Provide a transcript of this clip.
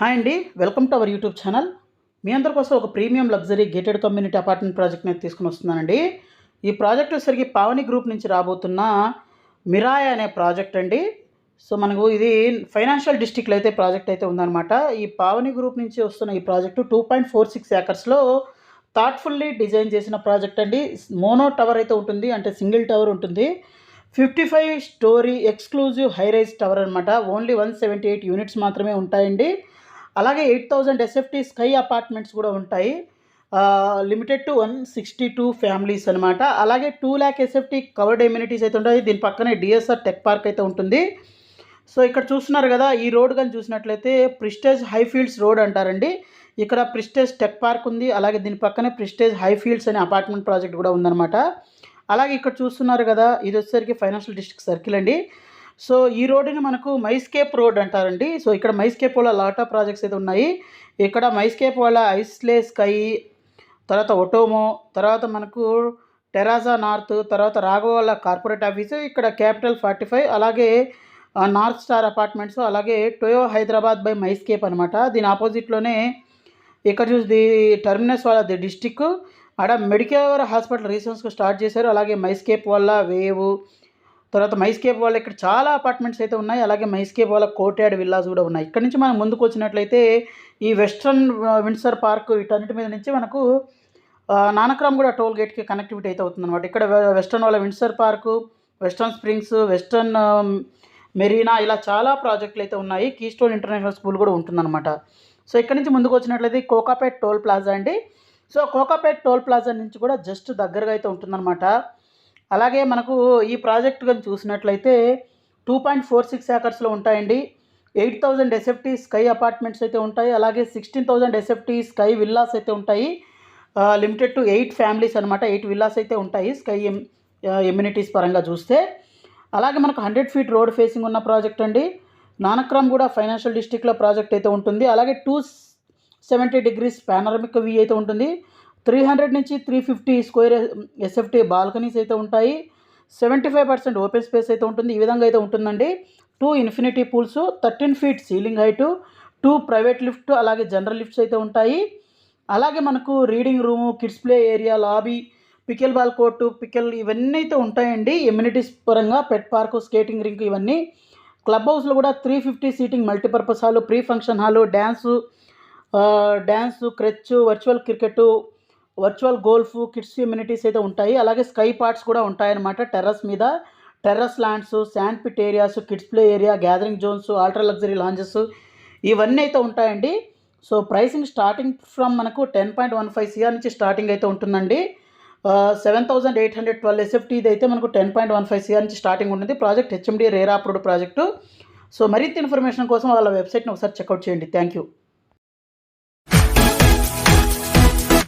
Hi అండి, welcome to our YouTube channel. మీ అందరి కోసం ఒక premium luxury gated community apartment ప్రాజెక్ట్ని తీసుకుని వస్తున్నానండి. ఈ ప్రాజెక్ట్ వచ్చేసరికి పావని గ్రూప్ నుంచి రాబోతున్న మిరాయ్ అనే ప్రాజెక్ట్ అండి. సో మనకు ఇది ఫైనాన్షియల్ డిస్ట్రిక్ట్లో అయితే ప్రాజెక్ట్ అయితే ఉందన్నమాట. ఈ పావని గ్రూప్ నుంచి వస్తున్న ఈ ప్రాజెక్టు 2.46 ఏకర్స్లో థాట్ఫుల్లీ డిజైన్ చేసిన ప్రాజెక్ట్ అండి. మోనో టవర్ అయితే ఉంటుంది, అంటే సింగిల్ టవర్ ఉంటుంది. 55 story exclusive high rise tower అనమాట. ఓన్లీ 178 యూనిట్స్ మాత్రమే ఉంటాయండి. అలాగే 8000 ఎస్ఎఫ్టీ స్కై అపార్ట్మెంట్స్ కూడా ఉంటాయి. లిమిటెడ్ టు 162 ఫ్యామిలీస్ అనమాట. అలాగే 2 lakh ఎస్ఎఫ్టీ కవర్డ్ ఎమ్యూనిటీస్ అయితే ఉంటాయి. దీని పక్కనే డిఎస్ఆర్ టెక్ పార్క్ అయితే ఉంటుంది. సో ఇక్కడ చూస్తున్నారు కదా, ఈ రోడ్ కానీ చూసినట్లయితే ప్రిస్టేజ్ హైఫీల్డ్స్ రోడ్ అంటారండి. ఇక్కడ ప్రిస్టేజ్ టెక్ పార్క్ ఉంది. అలాగే దీని పక్కనే ప్రిస్టేజ్ హైఫీల్డ్స్ అనే అపార్ట్మెంట్ ప్రాజెక్ట్ కూడా ఉందన్నమాట. అలాగే ఇక్కడ చూస్తున్నారు కదా, ఇది వచ్చేసరికి ఫైనాన్షియల్ డిస్ట్రిక్ట్ సర్కిల్ అండి. సో ఈ రోడ్డుని మనకు మైస్కేప్ రోడ్ అంటారండి. సో ఇక్కడ మైస్కేప్ వాళ్ళ లాట్ ఆఫ్ ప్రాజెక్ట్స్ అయితే ఉన్నాయి. ఇక్కడ మైస్కేప్ వాళ్ళ ఐస్లే స్కై, తర్వాత ఒటోమో, తర్వాత మనకు టెరాజా నార్త్, తర్వాత రాఘవాళ్ళ కార్పొరేట్ ఆఫీసు, ఇక్కడ క్యాపిటల్ 45, అలాగే నార్త్ స్టార్ అపార్ట్మెంట్స్, అలాగే టోయో హైదరాబాద్ బై మైస్కేప్ అనమాట. దీని ఆపోజిట్లోనే ఇక్కడ చూసి టర్మినస్ వాళ్ళ ది డిస్టిక్, ఆడ మెడికేర్ హాస్పిటల్ రీసెంట్స్గా స్టార్ట్ చేశారు. అలాగే మైస్కేప్ వాళ్ళ వేవ్, తర్వాత మైస్కేప్ వాళ్ళ ఇక్కడ చాలా అపార్ట్మెంట్స్ అయితే ఉన్నాయి. అలాగే మైస్కేప్ వాళ్ళ కోర్ట్యార్డ్ విల్లాస్ కూడా ఉన్నాయి. ఇక్కడ నుంచి మనం ముందుకు వచ్చినట్లయితే ఈ వెస్ట్రన్ విండ్సర్ పార్క్, వీటన్నిటి మీద నుంచి మనకు నానక్రామ్ కూడా టోల్ గేట్కి కనెక్టివిటీ అయితే అవుతుందన్నమాట. ఇక్కడ వెస్ట్రన్ వాళ్ళ Windsor park, western springs, western Marina, ఇలా చాలా ప్రాజెక్టులు అయితే ఉన్నాయి. కీస్టోన్ ఇంటర్నేషనల్ స్కూల్ కూడా ఉంటుందన్నమాట. సో ఇక్కడ నుంచి ముందుకు వచ్చినట్లయితే కోకాపేట్ టోల్ ప్లాజా అండి. సో కోకాపేట్ టోల్ ప్లాజా నుంచి కూడా జస్ట్ దగ్గరగా అయితే ఉంటుందన్నమాట. అలాగే మనకు ఈ ప్రాజెక్ట్ కానీ చూసినట్లయితే 2.46 ఏకర్స్లో ఉంటాయండి. 8000 ఎస్ఎఫ్టీ స్కై అపార్ట్మెంట్స్ అయితే ఉంటాయి. అలాగే 16,000 ఎస్ఎఫ్టీ స్కై విల్లాస్ అయితే ఉంటాయి. లిమిటెడ్ టు 8 ఫ్యామిలీస్ అనమాట. 8 విల్లాస్ అయితే ఉంటాయి స్కై ఎమ్యూనిటీస్ పరంగా చూస్తే. అలాగే మనకు 100 feet రోడ్ ఫేసింగ్ ఉన్న ప్రాజెక్ట్ అండి. నానక్రామ్ కూడా ఫైనాన్షియల్ డిస్ట్రిక్ట్లో ప్రాజెక్ట్ అయితే ఉంటుంది. అలాగే 270 degrees పానరమిక్ వ్యూ అయితే ఉంటుంది. 300 నుంచి 350 స్క్వేర్ ఎస్ఎఫ్టీ బాల్కనీస్ అయితే ఉంటాయి. 75% ఓపెన్ స్పేస్ అయితే ఉంటుంది. ఈ విధంగా అయితే ఉంటుందండి. 2 infinity pools, 13 feet ceiling height, 2 private lift, అలాగే జనరల్ లిఫ్ట్స్ అయితే ఉంటాయి. అలాగే మనకు reading room, kids play area, lobby, pickle ball court, ఇవన్నీ అయితే ఉంటాయండి. ఎమ్యూనిటీస్ పరంగా పెట్ పార్కు, స్కేటింగ్ రింక్, ఇవన్నీ. క్లబ్ హౌస్లో కూడా 350 seating multipurpose hall, pre function hall, dance, creche, virtual cricket, virtual golf, kids amenities అయితే ఉంటాయి. అలాగే స్కై పార్ట్స్ కూడా ఉంటాయన్నమాట. టెర్రస్ మీద terrace lands, sand pit areas, kids play area, gathering zones, ultra luxury lounges, ఇవన్నీ అయితే ఉంటాయండి. సో ప్రైసింగ్ స్టార్టింగ్ ఫ్రమ్ మనకు 10.15 CR నుంచి స్టార్టింగ్ అయితే ఉంటుందండి. 7,812 ఎస్ఎఫ్టీది అయితే మనకు 10.15 CR నుంచి స్టార్టింగ్ ఉంటుంది. Project HMD RERA approved project. So మరింత ఇన్ఫర్మేషన్ కోసం వాళ్ళ వెబ్సైట్ని ఒకసారి చెక్అవుట్ చేయండి. Thank you.